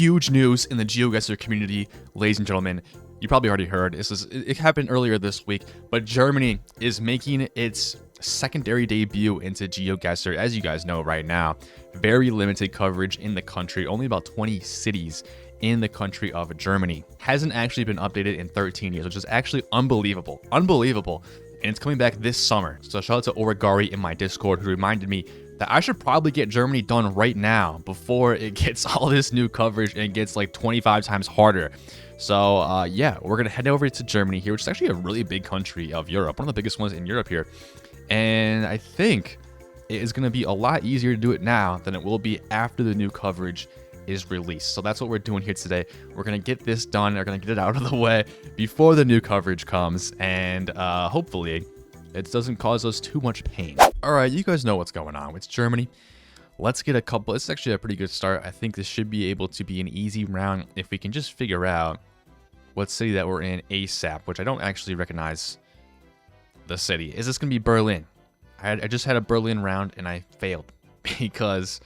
huge news in the Geoguessr community, ladies and gentlemen. You probably already heard. It happened earlier this week, but Germany is making its secondary debut into Geoguessr. As you guys know right now, very limited coverage in the country, only about 20 cities in the country of Germany. Hasn't actually been updated in 13 years, which is actually unbelievable. Unbelievable. And it's coming back this summer. So shout out to Origari in my Discord who reminded me that I should probably get Germany done right now before it gets all this new coverage and gets like 25 times harder. So yeah, we're gonna head over to Germany here, which is actually a really big country of Europe, one of the biggest ones in Europe here. And I think it is gonna be a lot easier to do it now than it will be after the new coverage is released. So that's what we're doing here today. We're gonna get this done. We're gonna get it out of the way before the new coverage comes, and hopefully it doesn't cause us too much pain. All right, you guys know what's going on. It's Germany. Let's get a couple. It's actually a pretty good start. I think this should be able to be an easy round if we can just figure out what city that we're in ASAP, which I don't actually recognize the city. Is this gonna be Berlin? I just had a Berlin round and I failed because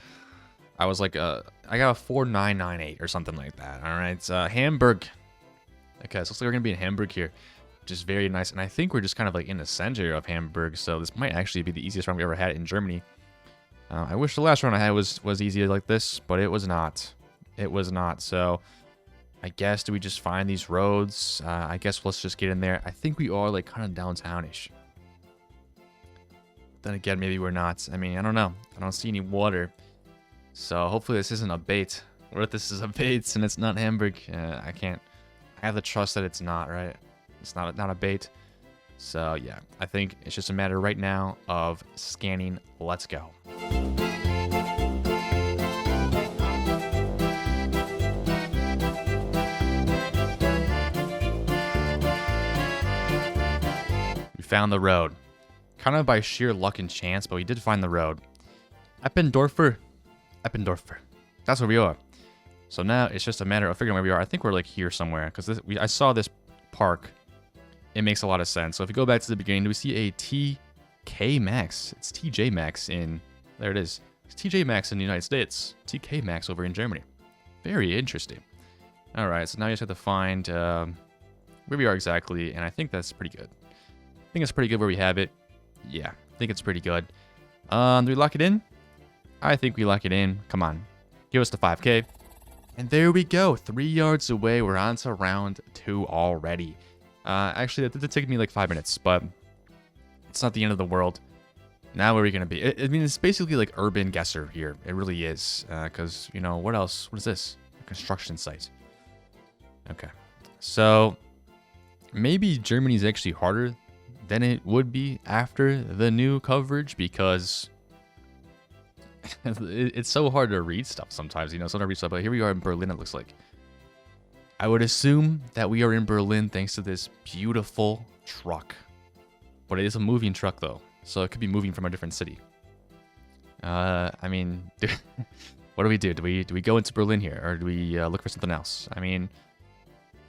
I was like, I got a 4998 or something like that. All right, it's Hamburg. Okay, so it looks like we're gonna be in Hamburg here, which is very nice. And I think we're just kind of like in the center of Hamburg, so this might actually be the easiest round we ever had in Germany. I wish the last round I had was easy like this, but it was not. It was not. So I guess do we just find these roads? I guess let's just get in there. I think we are like kind of downtownish. Then again, maybe we're not. I mean, I don't know. I don't see any water. So hopefully this isn't a bait. Or if this is a bait and it's not Hamburg, I can't. I have to trust that it's not, right? It's not a bait. So yeah, I think it's just a matter right now of scanning. Let's go. We found the road. Kind of by sheer luck and chance, but we did find the road. Eppendorfer. That's where we are. So now it's just a matter of figuring where we are. I think we're like here somewhere because I saw this park. It makes a lot of sense. So if you go back to the beginning, do we see a TK Maxx? It's TJ Maxx in, there it is. It's TJ Maxx in the United States. TK Maxx over in Germany. Very interesting. All right, so now you just have to find where we are exactly, and I think that's pretty good. I think it's pretty good where we have it. Yeah, I think it's pretty good. Do we lock it in? I think we lock it in. Come on, give us the 5K. And there we go. 3 yards away. We're on to round 2 already. Actually, that did take me like 5 minutes, but it's not the end of the world. Now where are we going to be? I mean, it's basically like urban guesser here. It really is. Because, you know, what else? What is this? A construction site. Okay. So, maybe Germany's actually harder than it would be after the new coverage because it's so hard to read stuff sometimes, you know, so hard to read stuff. But here we are in Berlin, it looks like. I would assume that we are in Berlin thanks to this beautiful truck. But it is a moving truck, though. So it could be moving from a different city. I mean, what do we do? Do we go into Berlin here? Or do we look for something else? I mean,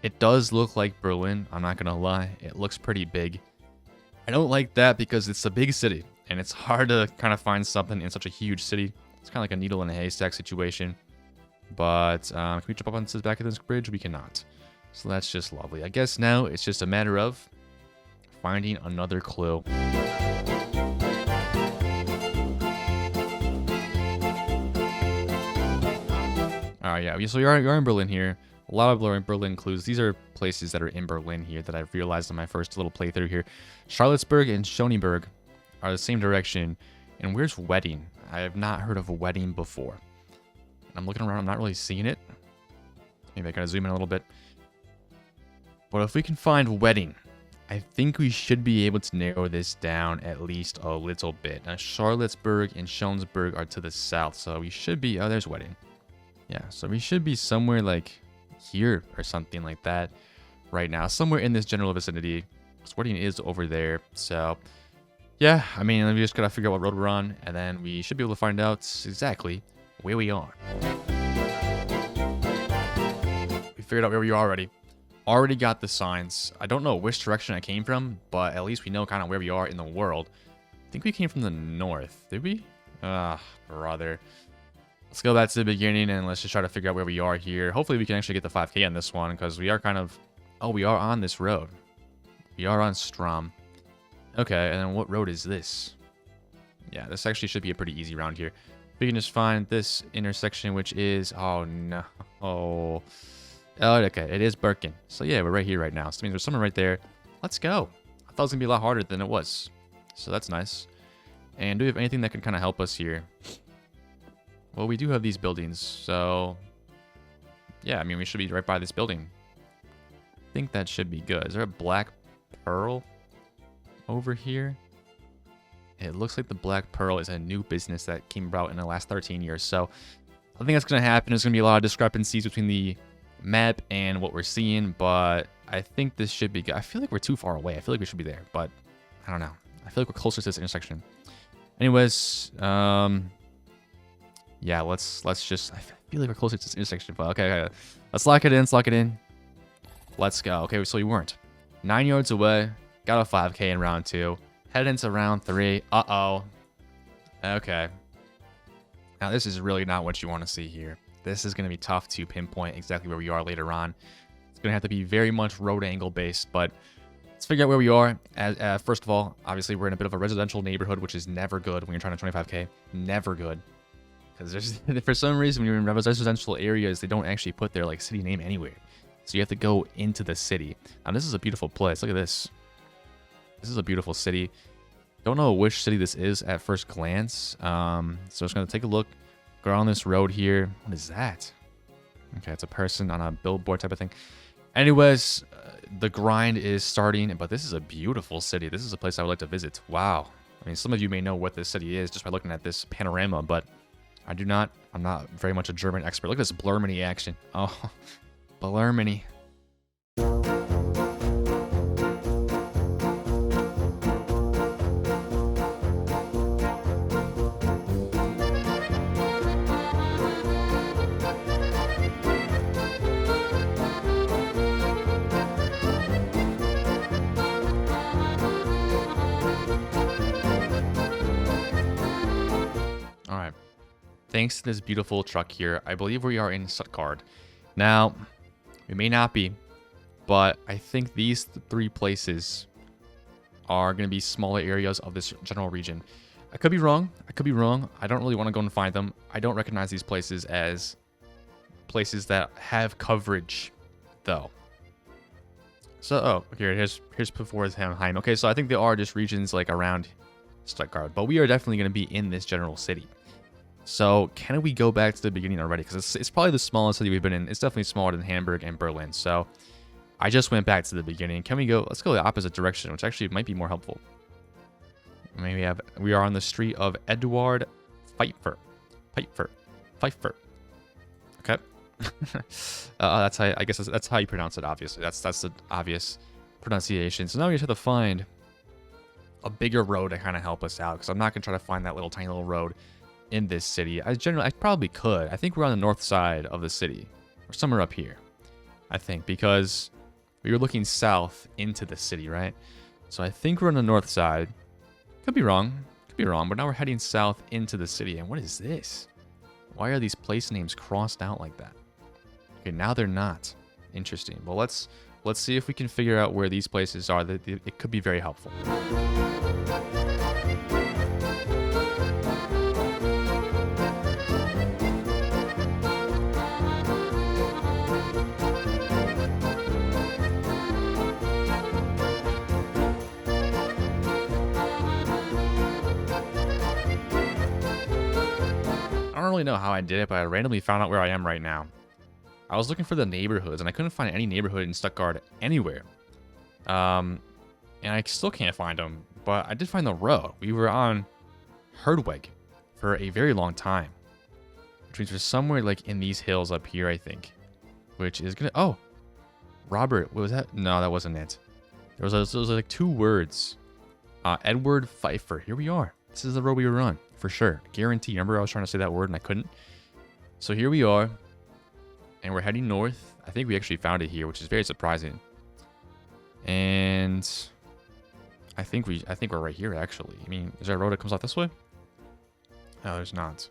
it does look like Berlin. I'm not going to lie. It looks pretty big. I don't like that because it's a big city. And it's hard to kind of find something in such a huge city. It's kind of like a needle in a haystack situation. But can we jump up onto the back of this bridge? We cannot. So that's just lovely. I guess now it's just a matter of finding another clue. Alright, yeah. So you're in Berlin here. A lot of Berlin clues. These are places that are in Berlin here that I've realized in my first little playthrough here. Charlottenburg and Schöneberg are the same direction. And where's Wedding? I have not heard of a Wedding before. I'm looking around, I'm not really seeing it. Maybe I gotta zoom in a little bit. But if we can find Wedding, I think we should be able to narrow this down at least a little bit. Now, Charlottenburg and Schöneberg are to the south, so we should be... Oh, there's Wedding. Yeah, so we should be somewhere like here or something like that right now. Somewhere in this general vicinity. Because Wedding is over there, so... Yeah, I mean, we just gotta figure out what road we're on, and then we should be able to find out exactly where we are. We figured out where we are already. Already got the signs. I don't know which direction I came from, but at least we know kind of where we are in the world. I think we came from the north. Did we? Ah, brother. Let's go back to the beginning and let's just try to figure out where we are here. Hopefully we can actually get the 5K on this one because we are kind of... Oh, we are on this road. We are on Strom. Okay, and then what road is this? Yeah, this actually should be a pretty easy round here. We can just find this intersection, which is... Oh, no. Oh, okay. It is Birken. So, yeah, we're right here right now. So, that means there's someone right there. Let's go. I thought it was going to be a lot harder than it was. So, that's nice. And do we have anything that can kind of help us here? Well, we do have these buildings. So, yeah, I mean, we should be right by this building. I think that should be good. Is there a black pearl over here? It looks like the Black Pearl is a new business that came about in the last 13 years. So I think that's going to happen. There's going to be a lot of discrepancies between the map and what we're seeing. But I think this should be good. I feel like we're too far away. I feel like we should be there. But I don't know. I feel like we're closer to this intersection. Anyways, yeah, let's just... I feel like we're closer to this intersection. But okay. Let's lock it in. Let's lock it in. Let's go. Okay, so we weren't. 9 yards away. Got a 5K in round 2. Head into round 3. Uh-oh. Okay. Now, this is really not what you want to see here. This is going to be tough to pinpoint exactly where we are later on. It's going to have to be very much road angle based, but let's figure out where we are. First of all, obviously, we're in a bit of a residential neighborhood, which is never good when you're trying to 25K. Never good. Because there's for some reason, when you're in residential areas, they don't actually put their like city name anywhere. So you have to go into the city. Now, this is a beautiful place. Look at this. This is a beautiful city. Don't know which city this is at first glance. So just going to take a look. Go on this road here. What is that? Okay, it's a person on a billboard type of thing. Anyways, the grind is starting. But this is a beautiful city. This is a place I would like to visit. Wow. I mean, some of you may know what this city is just by looking at this panorama. But I do not. I'm not very much a German expert. Look at this Blurmany action. Oh, Blurmany. Thanks to this beautiful truck here, I believe we are in Stuttgart. Now, we may not be, but I think these 3 places are going to be smaller areas of this general region. I could be wrong. I don't really want to go and find them. I don't recognize these places as places that have coverage, though. So, oh, here's Pforzheim. Okay, so I think there are just regions like around Stuttgart, but we are definitely going to be in this general city. So, can we go back to the beginning already? Because it's probably the smallest city we've been in. It's definitely smaller than Hamburg and Berlin. So, I just went back to the beginning. Can we go? Let's go the opposite direction, which actually might be more helpful. Maybe we are on the street of Eduard Pfeiffer. Okay. That's how I guess that's how you pronounce it. Obviously, that's the obvious pronunciation. So now we just have to find a bigger road to kind of help us out. Because I'm not gonna try to find that tiny little road in this city. I probably could. I think we're on the north side of the city, or somewhere up here. I think because we were looking south into the city, right? So I think we're on the north side. Could be wrong, but now we're heading south into the city. And what is this? Why are these place names crossed out like that? Okay, now they're not. Interesting. Well, let's see if we can figure out where these places are. It could be very helpful. I don't really know how I did it, but I randomly found out where I am right now. I was looking for the neighborhoods, and I couldn't find any neighborhood in Stuttgart anywhere. And I still can't find them, but I did find the road. We were on Herdweg for a very long time, which means we're somewhere like in these hills up here, I think. Which is gonna... Oh! Robert, what was that? No, that wasn't it. There was like 2 words. Edward Pfeiffer. Here we are. This is the road we were on, for sure. Guarantee. Remember I was trying to say that word and I couldn't? So here we are. And we're heading north. I think we actually found it here, which is very surprising. And I think we're right here, actually. I mean, is there a road that comes out this way? No, there's not.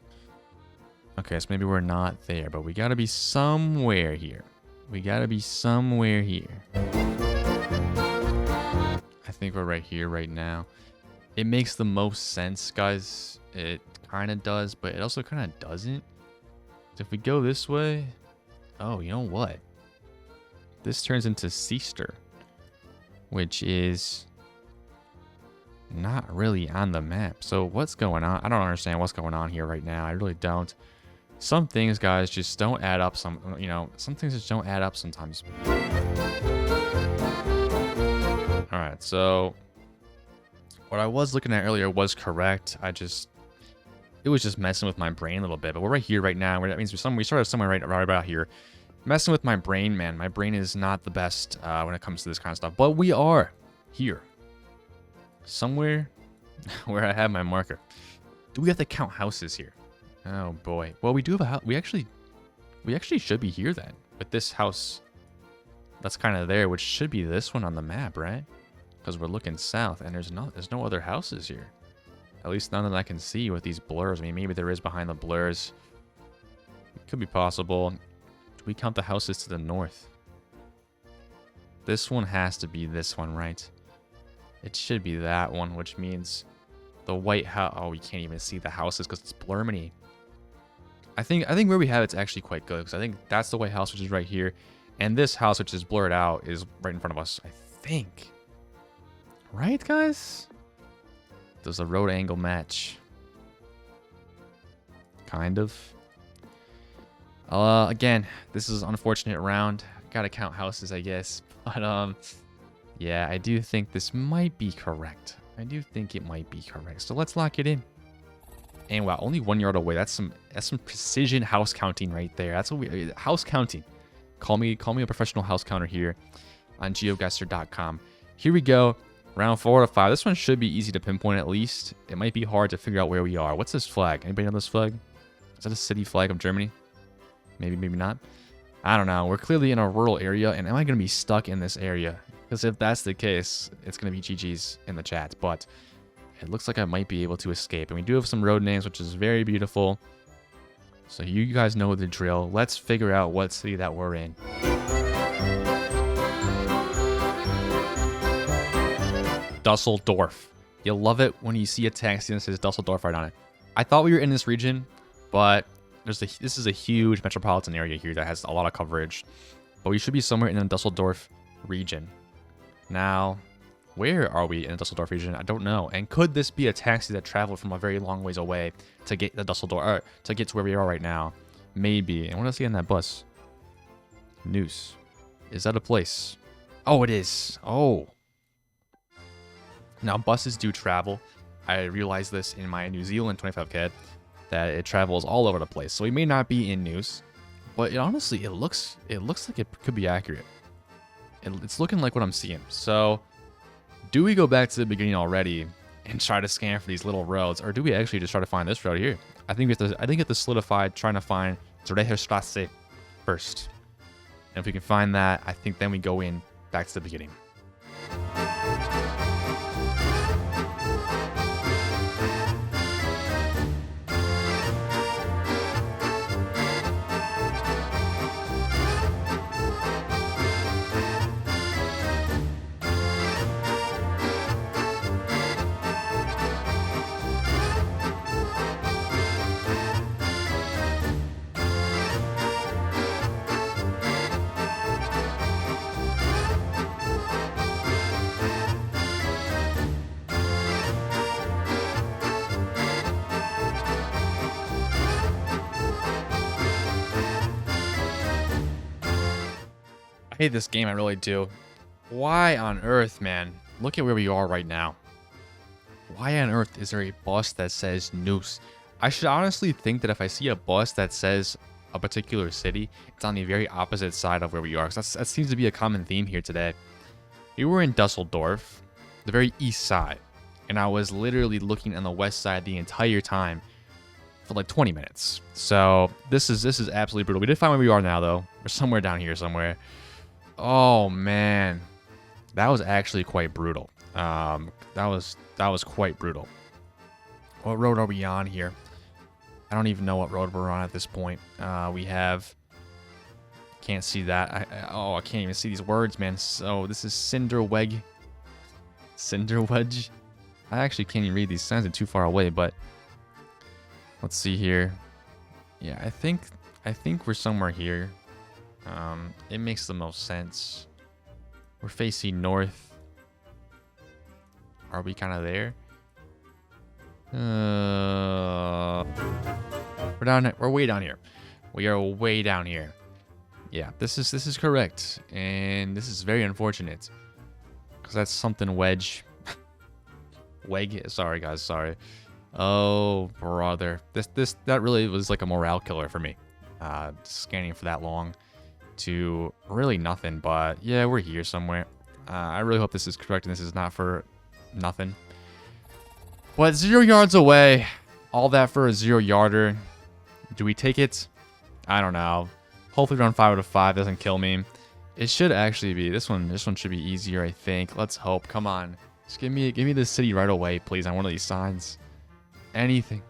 Okay, so maybe we're not there, but we gotta be somewhere here. We gotta be somewhere here. I think we're right here right now. It makes the most sense, guys. It kind of does, but it also kind of doesn't. If we go this way... Oh, you know what? This turns into Seaster, which is not really on the map. So what's going on? I don't understand what's going on here right now. I really don't. Some things, guys, just don't add up. Some things just don't add up sometimes. All right, so what I was looking at earlier was correct. It was just messing with my brain a little bit. But we're right here right now. That means we started somewhere right about here. Messing with my brain, man. My brain is not the best when it comes to this kind of stuff. But we are here. Somewhere where I have my marker. Do we have to count houses here? Oh boy. Well, we do have a house. We actually should be here then. With this house that's kind of there, which should be this one on the map, right? Because we're looking south and there's no other houses here. At least none that I can see with these blurs. I mean, maybe there is behind the blurs. It could be possible. Do we count the houses to the north? This one has to be this one, right? It should be that one, which means the white house. Oh, we can't even see the houses because it's blurminy. I think where we have it's actually quite good because I think that's the white house, which is right here, and this house, which is blurred out, is right in front of us. I think. Right, guys? Does the road angle match? Kind of. Again, this is an unfortunate round. Gotta count houses, I guess. But yeah, I do think this might be correct. I do think it might be correct. So let's lock it in. And wow, only 1 yard away. That's some precision house counting right there. That's what we house counting. Call me a professional house counter here on Geoguessr.com. Here we go. Round 4 to 5. This one should be easy to pinpoint at least. It might be hard to figure out where we are. What's this flag? Anybody know this flag? Is that a city flag of Germany? Maybe, maybe not. I don't know. We're clearly in a rural area, and am I going to be stuck in this area? Because if that's the case, it's going to be GG's in the chat. But it looks like I might be able to escape. And we do have some road names, which is very beautiful. So you guys know the drill. Let's figure out what city that we're in. Dusseldorf. You'll love it when you see a taxi that says Dusseldorf right on it. I thought we were in this region, but this is a huge metropolitan area here that has a lot of coverage. But we should be somewhere in the Dusseldorf region. Now, where are we in the Dusseldorf region? I don't know. And could this be a taxi that traveled from a very long ways away to get the Dusseldorf, to get to where we are right now? Maybe. And what else is on that bus? Noose. Is that a place? Oh, it is. Oh. Now, buses do travel. I realized this in my New Zealand 25K, that it travels all over the place. So we may not be in Noose, but it honestly, it looks like it could be accurate. It's looking like what I'm seeing. So, do we go back to the beginning already and try to scan for these little roads, or do we actually just try to find this road here? I think we have to solidify trying to find Dresden first. And if we can find that, I think then we go in back to the beginning. I hate this game, I really do. Why on earth, man? Look at where we are right now. Why on earth is there a bus that says Noose? I should honestly think that if I see a bus that says a particular city, it's on the very opposite side of where we are. Because that seems to be a common theme here today. We were in Dusseldorf, the very east side. And I was literally looking on the west side the entire time for like 20 minutes. So this is absolutely brutal. We did find where we are now, though. We're somewhere down here somewhere. Oh man, that was actually quite brutal. That was quite brutal. What road are we on here? I I don't even know what road we're on at this point. We have... Can't see that. I can't even see these words, man. So this is Cinderweg. Cinderwedge. I actually can't even read these signs. They're too far away, but let's see here. Yeah, I think we're somewhere here. It makes the most sense. We're facing north. Are we kind of there? We're down. We're way down here. We are way down here. Yeah, this is correct, and this is very unfortunate because that's something wedge. Weg. Sorry, guys. Sorry. Oh, brother. That really was like a morale killer for me. Scanning for that long to really nothing. But yeah, we're here somewhere. I really hope this is correct and this is not for nothing. But 0 yards away. All that for a 0-yarder. Do we take it? I don't know. Hopefully around 5 out of 5 doesn't kill me. It should actually be. This one should be easier, I think. Let's hope. Come on. Just give me the city right away, please, on one of these signs. Anything.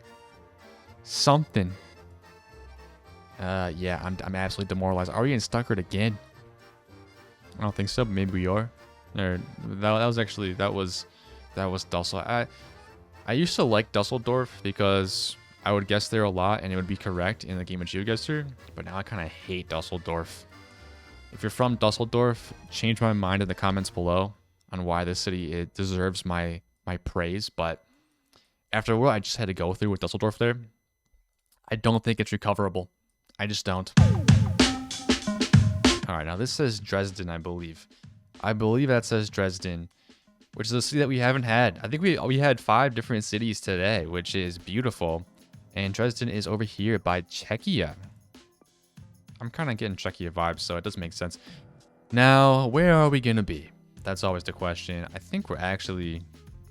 Something. Yeah, I'm absolutely demoralized. Are we in Stuttgart again? I don't think so, but maybe we are. That was Dusseldorf. I used to like Dusseldorf because I would guess there a lot and it would be correct in the game of Geoguessr, but now I kind of hate Dusseldorf. If you're from Dusseldorf, change my mind in the comments below on why this city deserves my praise, but after what I just had to go through with Dusseldorf there, I don't think it's recoverable. I just don't. Alright, now this says Dresden, I believe. I believe that says Dresden, which is a city that we haven't had. I think we had 5 different cities today, which is beautiful. And Dresden is over here by Czechia. I'm kind of getting Czechia vibes, so it doesn't make sense. Now, where are we going to be? That's always the question. I think we're actually...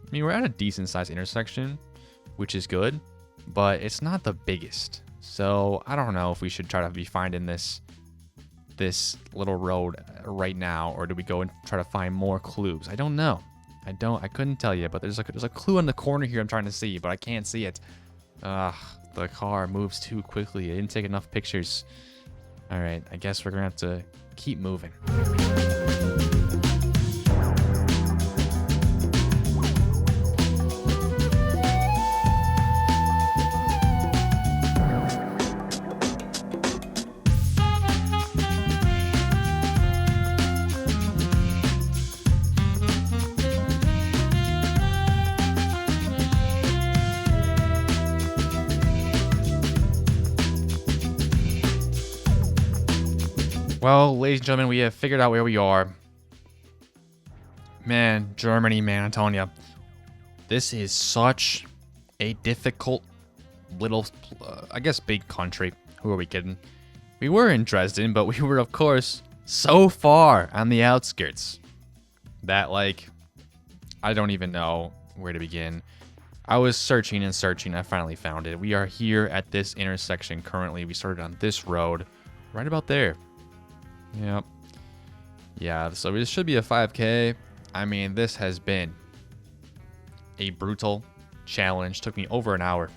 I mean, we're at a decent-sized intersection, which is good. But it's not the biggest. So, I don't know if we should try to be finding this little road right now. Or do we go and try to find more clues? I don't know. I couldn't tell you. But there's a clue in the corner here I'm trying to see. But I can't see it. The car moves too quickly. I didn't take enough pictures. Alright, I guess we're gonna have to keep moving. Well, ladies and gentlemen, we have figured out where we are. Man, Germany, man, I'm telling you. This is such a difficult little, I guess, big country. Who are we kidding? We were in Dresden, but we were, of course, so far on the outskirts that, like, I don't even know where to begin. I was searching and searching. I finally found it. We are here at this intersection currently. We started on this road right about there. Yep. Yeah, so this should be a 5K. I mean, this has been a brutal challenge. Took me over an hour.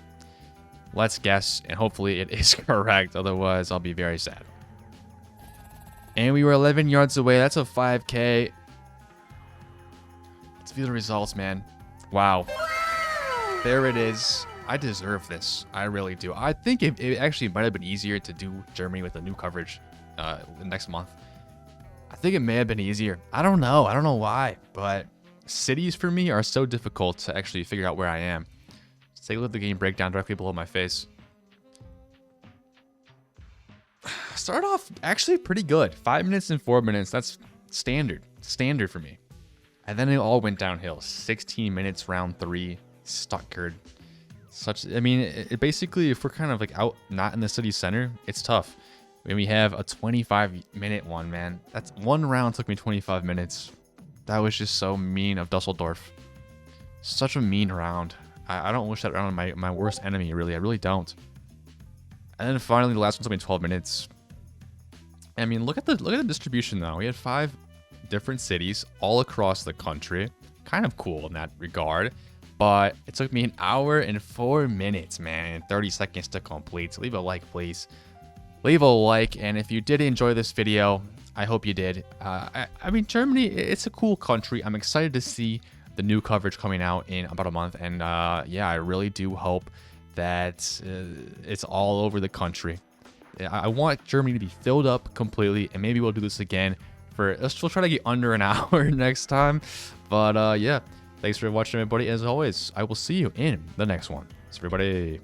Let's guess, and hopefully it is correct. Otherwise, I'll be very sad. And we were 11 yards away. That's a 5K. Let's view the results, man. Wow. There it is. I deserve this. I really do. I think it actually might have been easier to do Germany with the new coverage next month. I think it may have been easier. I don't know. I don't know why, but cities for me are so difficult to actually figure out where I am. Let's take a look at the game breakdown directly below my face. Start off actually pretty good. 5 minutes and 4 minutes. That's standard. Standard for me. And then it all went downhill. 16 minutes round 3. Stuttgart. I mean, it basically, if we're kind of like out, not in the city center, it's tough. I mean, we have a 25-minute one, man. That's one round took me 25 minutes. That was just so mean of Dusseldorf. Such a mean round. I don't wish that round on my worst enemy, really. I really don't. And then finally, the last one took me 12 minutes. I mean, look at the distribution, though. We had 5 different cities all across the country. Kind of cool in that regard. but it took me an hour and 4 minutes, man, and 30 seconds to complete. So leave a like, please. Leave a like, and if you did enjoy this video, I hope you did. I mean, Germany, it's a cool country. I'm excited to see the new coverage coming out in about a month, and yeah, I really do hope that it's all over the country. I want Germany to be filled up completely, and maybe we'll do this again for, we'll try to get under an hour next time. But yeah, thanks for watching, everybody. As always, I will see you in the next one. So everybody.